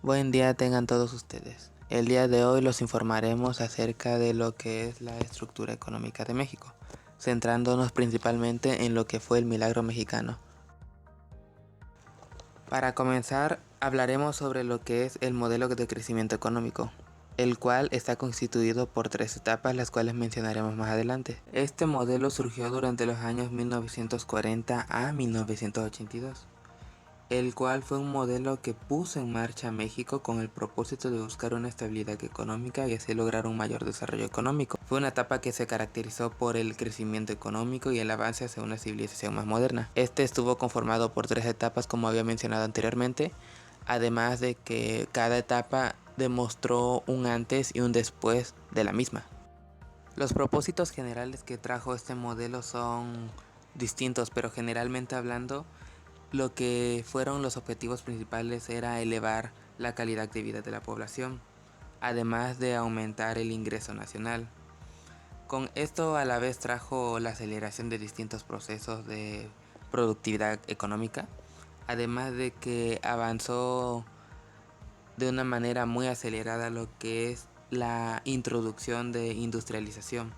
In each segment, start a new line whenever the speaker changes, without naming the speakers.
Buen día tengan todos ustedes. El día de hoy los informaremos acerca de lo que es la estructura económica de México, centrándonos principalmente en lo que fue el milagro mexicano. Para comenzar, hablaremos sobre lo que es el modelo de crecimiento económico, el cual está constituido por tres etapas, las cuales mencionaremos más adelante. Este modelo surgió durante los años 1940 a 1982. El cual fue un modelo que puso en marcha México con el propósito de buscar una estabilidad económica y así lograr un mayor desarrollo económico. Fue una etapa que se caracterizó por el crecimiento económico y el avance hacia una civilización más moderna. Este estuvo conformado por tres etapas como había mencionado anteriormente, además de que cada etapa demostró un antes y un después de la misma. Los propósitos generales que trajo este modelo son distintos, pero generalmente hablando, lo que fueron los objetivos principales era elevar la calidad de vida de la población, además de aumentar el ingreso nacional. Con esto a la vez trajo la aceleración de distintos procesos de productividad económica, además de que avanzó de una manera muy acelerada lo que es la introducción de industrialización.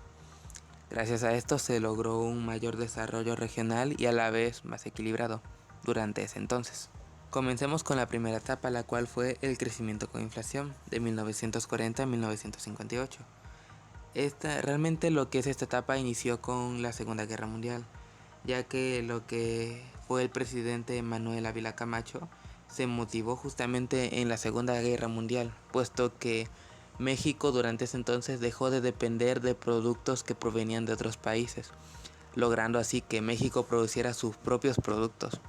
Gracias a esto se logró un mayor desarrollo regional y a la vez más equilibrado durante ese entonces. Comencemos con la primera etapa, la cual fue el crecimiento con inflación de 1940 a 1958. Realmente lo que es esta etapa inició con la Segunda Guerra Mundial, ya que lo que fue el presidente Manuel Ávila Camacho se motivó justamente en la Segunda Guerra Mundial, puesto que México durante ese entonces dejó de depender de productos que provenían de otros países, logrando así que México produciera sus propios productos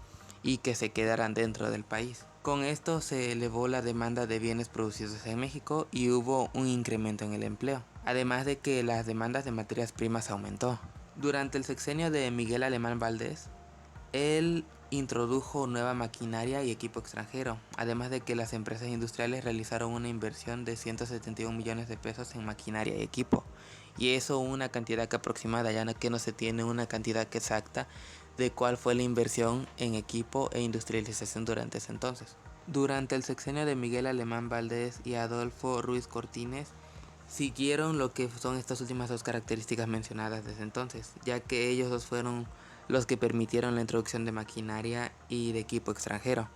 y que se quedaran dentro del país. Con esto se elevó la demanda de bienes producidos en México y hubo un incremento en el empleo, además de que las demandas de materias primas aumentó. Durante el sexenio de Miguel Alemán Valdés, él introdujo nueva maquinaria y equipo extranjero, además de que las empresas industriales realizaron una inversión de 171 millones de pesos en maquinaria y equipo, y eso una cantidad aproximada, ya que no se tiene una cantidad exacta de cuál fue la inversión en equipo e industrialización durante ese entonces. Durante el sexenio de Miguel Alemán Valdés y Adolfo Ruiz Cortines, siguieron lo que son estas últimas dos características mencionadas desde entonces, ya que ellos dos fueron los que permitieron la introducción de maquinaria y de equipo extranjero.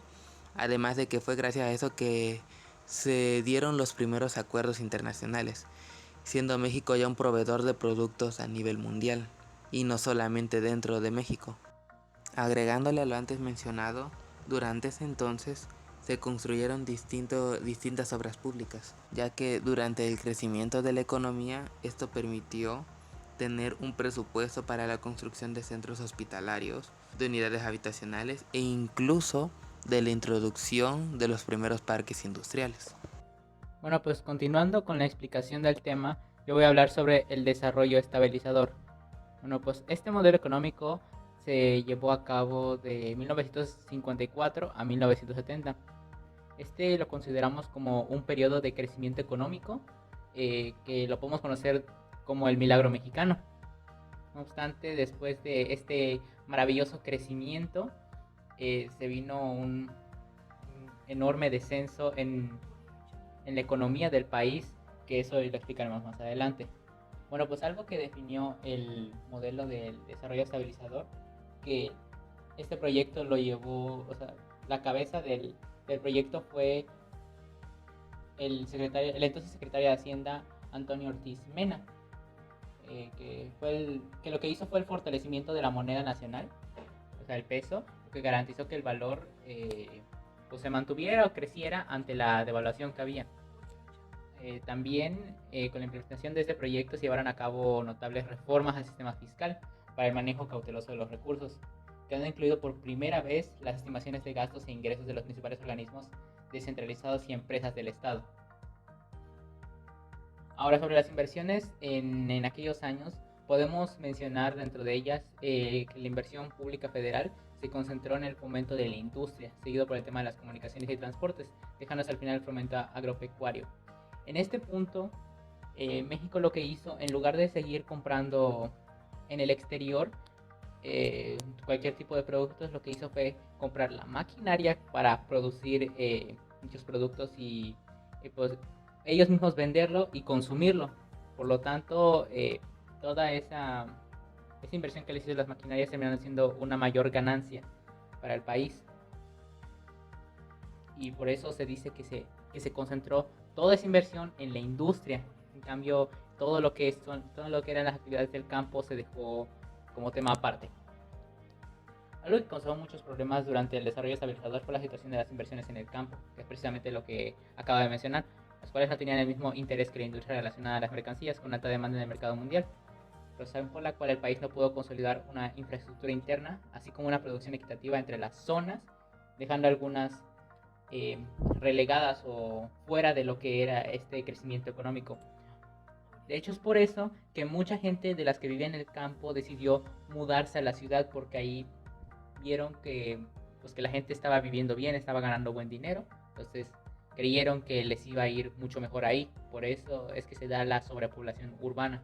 Además de que fue gracias a eso que se dieron los primeros acuerdos internacionales, siendo México ya un proveedor de productos a nivel mundial y no solamente dentro de México. Agregándole a lo antes mencionado, durante ese entonces se construyeron distintas obras públicas, ya que durante el crecimiento de la economía esto permitió tener un presupuesto para la construcción de centros hospitalarios, de unidades habitacionales e incluso de la introducción de los primeros parques industriales.
Bueno, pues continuando con la explicación del tema, yo voy a hablar sobre el desarrollo estabilizador. Bueno, pues este modelo económico se llevó a cabo de 1954 a 1970. Este lo consideramos como un periodo de crecimiento económico que lo podemos conocer como el milagro mexicano. No obstante, después de este maravilloso crecimiento, se vino un enorme descenso en la economía del país, que eso lo explicaremos más adelante. Bueno, pues algo que definió el modelo del desarrollo estabilizador, que este proyecto lo llevó, o sea, la cabeza del proyecto fue el entonces secretario de Hacienda Antonio Ortiz Mena, que lo que hizo fue el fortalecimiento de la moneda nacional, o sea, el peso, que garantizó que el valor pues se mantuviera o creciera ante la devaluación que había. También con la implementación de este proyecto se llevaron a cabo notables reformas al sistema fiscal para el manejo cauteloso de los recursos, que han incluido por primera vez las estimaciones de gastos e ingresos de los principales organismos descentralizados y empresas del Estado. Ahora, sobre las inversiones en aquellos años, podemos mencionar dentro de ellas que la inversión pública federal se concentró en el fomento de la industria, seguido por el tema de las comunicaciones y transportes, dejándose al final el fomento agropecuario. En este punto, México lo que hizo, en lugar de seguir comprando en el exterior cualquier tipo de productos, lo que hizo fue comprar la maquinaria para producir muchos productos y, pues ellos mismos venderlo y consumirlo. Por lo tanto, toda esa inversión que les hizo las maquinarias terminaron siendo una mayor ganancia para el país. Y por eso se dice que se concentró toda esa inversión en la industria. En cambio, todo lo que eran las actividades del campo se dejó como tema aparte. Algo que causó muchos problemas durante el desarrollo estabilizador fue la situación de las inversiones en el campo, que es precisamente lo que acabo de mencionar, las cuales no tenían el mismo interés que la industria relacionada a las mercancías con alta demanda en el mercado mundial, razón por la cual el país no pudo consolidar una infraestructura interna, así como una producción equitativa entre las zonas, dejando algunas relegadas o fuera de lo que era este crecimiento económico. De hecho, es por eso que mucha gente de las que vivía en el campo decidió mudarse a la ciudad, porque ahí vieron pues, que la gente estaba viviendo bien, estaba ganando buen dinero, entonces creyeron que les iba a ir mucho mejor ahí. Por eso es que se da la sobrepoblación urbana.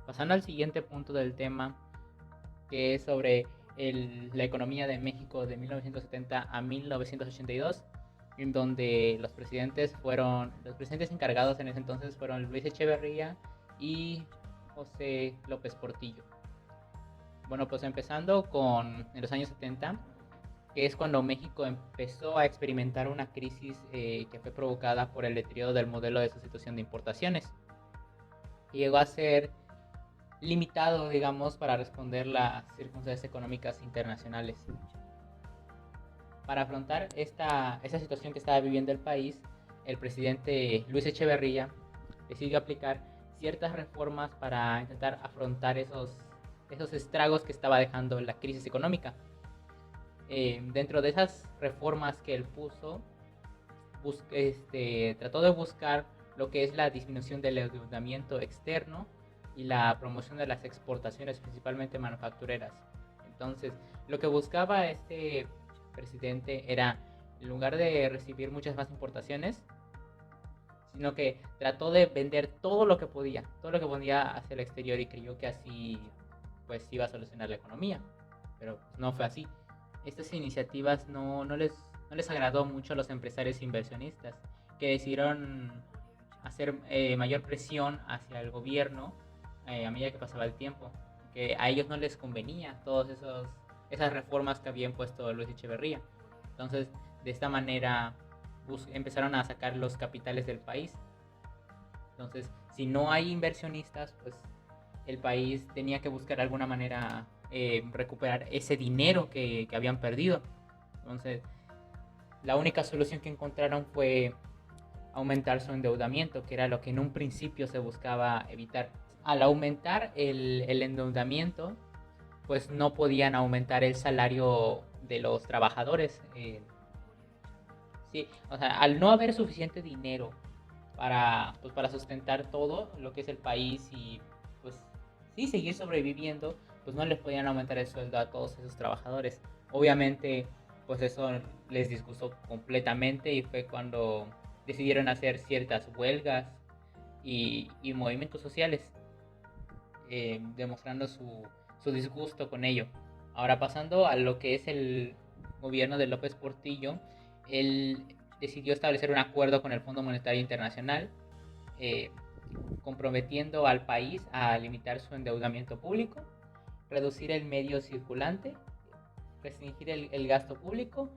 Pasando al siguiente punto del tema, que es sobre la economía de México de 1970 a 1982, en donde los presidentes encargados en ese entonces fueron Luis Echeverría y José López Portillo. Bueno, pues empezando en los años 70, que es cuando México empezó a experimentar una crisis que fue provocada por el deterioro del modelo de sustitución de importaciones. Y llegó a ser limitado, digamos, para responder las circunstancias económicas internacionales. Para afrontar esta situación que estaba viviendo el país, el presidente Luis Echeverría decidió aplicar ciertas reformas para intentar afrontar esos estragos que estaba dejando la crisis económica. Dentro de esas reformas que él puso, trató de buscar lo que es la disminución del endeudamiento externo y la promoción de las exportaciones, principalmente manufactureras. Entonces, lo que buscaba este presidente era, en lugar de recibir muchas más importaciones, sino que trató de vender todo lo que podía hacia el exterior, y creyó que así pues iba a solucionar la economía, pero pues, no fue así. Estas iniciativas no les agradó mucho a los empresarios inversionistas, que decidieron hacer mayor presión hacia el gobierno a medida que pasaba el tiempo, que a ellos no les convenía todas esas reformas que había impuesto Luis Echeverría. Entonces, de esta manera empezaron a sacar los capitales del país. Entonces, si no hay inversionistas, pues el país tenía que buscar alguna manera recuperar ese dinero que habían perdido. Entonces, la única solución que encontraron fue aumentar su endeudamiento, que era lo que en un principio se buscaba evitar. Al aumentar el endeudamiento, pues no podían aumentar el salario de los trabajadores. Sí, o sea, al no haber suficiente dinero para sustentar todo lo que es el país y pues sí, seguir sobreviviendo, pues no les podían aumentar el sueldo a todos esos trabajadores. Obviamente, pues eso les disgustó completamente, y fue cuando decidieron hacer ciertas huelgas y movimientos sociales, demostrando su disgusto con ello. Ahora, pasando a lo que es el gobierno de López Portillo, él decidió establecer un acuerdo con el Fondo Monetario Internacional, eh, comprometiendo al país a limitar su endeudamiento público, reducir el medio circulante, restringir el gasto público,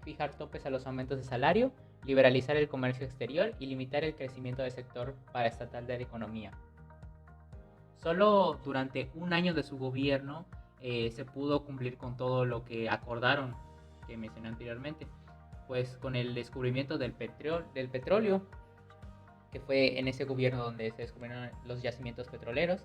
fijar topes a los aumentos de salario, liberalizar el comercio exterior y limitar el crecimiento del sector paraestatal de la economía. Solo durante un año de su gobierno se pudo cumplir con todo lo que acordaron, que mencioné anteriormente, pues con el descubrimiento del petróleo, que fue en ese gobierno donde se descubrieron los yacimientos petroleros.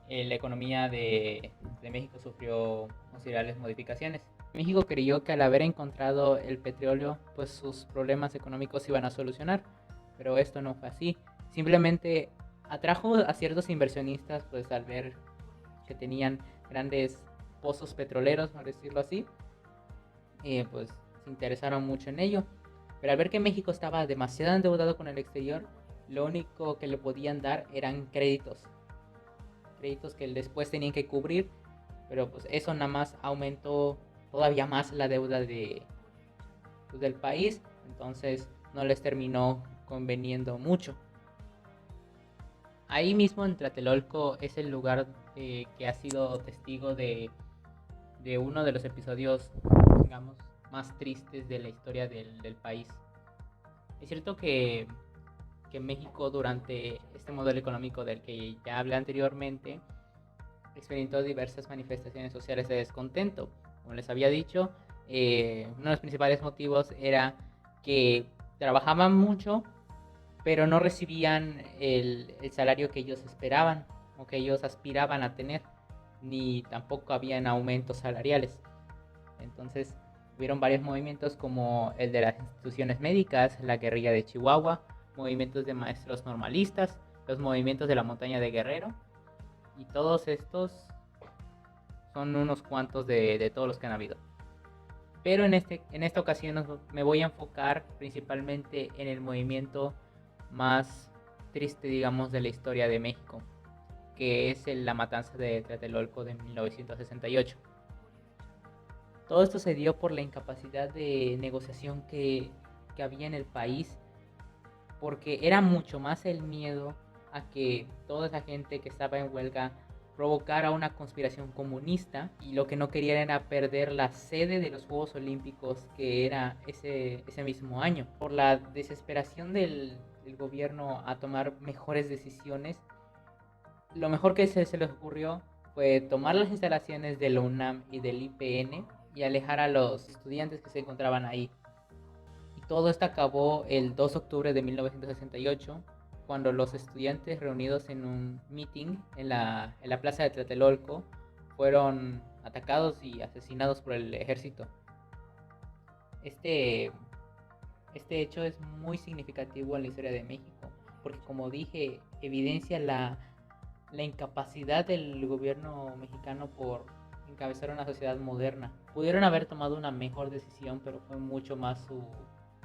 La economía de México sufrió considerables modificaciones. México creyó que al haber encontrado el petróleo, pues sus problemas económicos se iban a solucionar, pero esto no fue así. Simplemente atrajo a ciertos inversionistas, pues al ver que tenían grandes pozos petroleros, por decirlo así, pues se interesaron mucho en ello. Pero al ver que México estaba demasiado endeudado con el exterior, lo único que le podían dar eran créditos que después tenían que cubrir, pero pues eso nada más aumentó todavía más la deuda del país, entonces no les terminó conveniendo mucho. Ahí mismo en Tlatelolco es el lugar que ha sido testigo de uno de los episodios, digamos, más tristes de la historia del país. Es cierto que México, durante este modelo económico del que ya hablé anteriormente, experimentó diversas manifestaciones sociales de descontento. Como les había dicho, uno de los principales motivos era que trabajaban mucho, pero no recibían el salario que ellos esperaban o que ellos aspiraban a tener, ni tampoco habían aumentos salariales. Entonces, hubieron varios movimientos como el de las instituciones médicas, la guerrilla de Chihuahua, movimientos de maestros normalistas, los movimientos de la montaña de Guerrero, y todos estos son unos cuantos de todos los que han habido. Pero en esta ocasión me voy a enfocar principalmente en el movimiento más triste, digamos, de la historia de México, que es la matanza de Tlatelolco de 1968. Todo esto se dio por la incapacidad de negociación que había en el país, porque era mucho más el miedo a que toda esa gente que estaba en huelga provocara una conspiración comunista, y lo que no querían era perder la sede de los Juegos Olímpicos, que era ese mismo año. Por la desesperación del gobierno a tomar mejores decisiones, lo mejor que se les ocurrió fue tomar las instalaciones de la UNAM y del IPN y alejar a los estudiantes que se encontraban ahí. Y todo esto acabó el 2 de octubre de 1968, cuando los estudiantes, reunidos en un meeting en la plaza de Tlatelolco, fueron atacados y asesinados por el ejército. Este hecho es muy significativo en la historia de México, porque, como dije, evidencia la incapacidad del gobierno mexicano por encabezar una sociedad moderna. Pudieron haber tomado una mejor decisión, pero fue mucho más su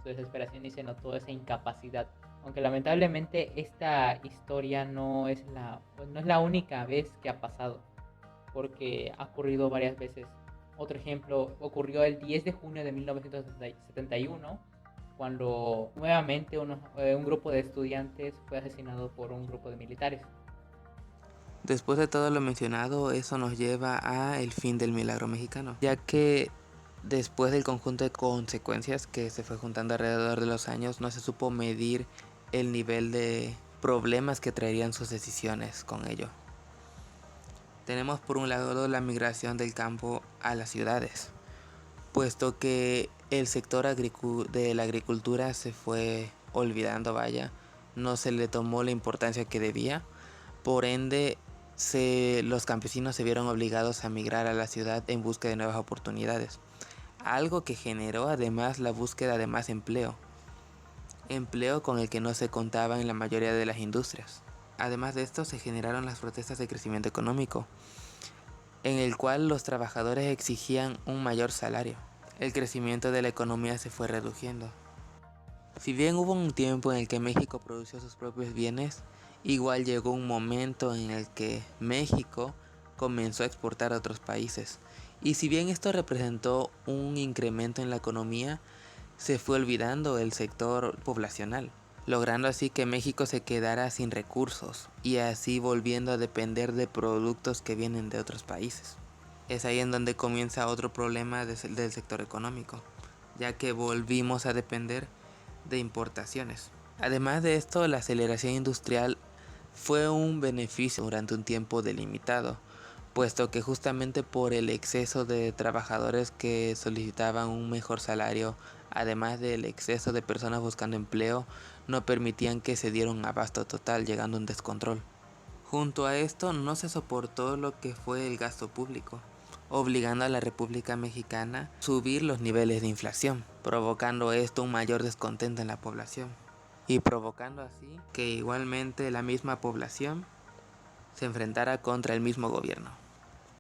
desesperación, y se notó esa incapacidad. Aunque lamentablemente esta historia no es la única vez que ha pasado, porque ha ocurrido varias veces. Otro ejemplo ocurrió el 10 de junio de 1971, cuando nuevamente un grupo de estudiantes fue asesinado por un grupo de militares.
Después de todo lo mencionado, eso nos lleva a el fin del milagro mexicano, ya que después del conjunto de consecuencias que se fue juntando alrededor de los años, no se supo medir el nivel de problemas que traerían sus decisiones con ello. Tenemos por un lado la migración del campo a las ciudades, puesto que el sector de la agricultura se fue olvidando, no se le tomó la importancia que debía. Por ende, los campesinos se vieron obligados a migrar a la ciudad en busca de nuevas oportunidades, algo que generó además la búsqueda de más empleo con el que no se contaba en la mayoría de las industrias. Además de esto, se generaron las protestas de crecimiento económico, en el cual los trabajadores exigían un mayor salario. El crecimiento de la economía se fue reduciendo. Si bien hubo un tiempo en el que México produjo sus propios bienes, igual llegó un momento en el que México comenzó a exportar a otros países. Y si bien esto representó un incremento en la economía, se fue olvidando el sector poblacional, logrando así que México se quedara sin recursos y así volviendo a depender de productos que vienen de otros países. Es ahí en donde comienza otro problema del sector económico, ya que volvimos a depender de importaciones. Además de esto, la aceleración industrial fue un beneficio durante un tiempo delimitado, puesto que justamente por el exceso de trabajadores que solicitaban un mejor salario, además del exceso de personas buscando empleo, no permitían que se diera un abasto total, llegando a un descontrol. Junto a esto, no se soportó lo que fue el gasto público, obligando a la República Mexicana a subir los niveles de inflación, provocando esto un mayor descontento en la población, y provocando así que igualmente la misma población se enfrentara contra el mismo gobierno.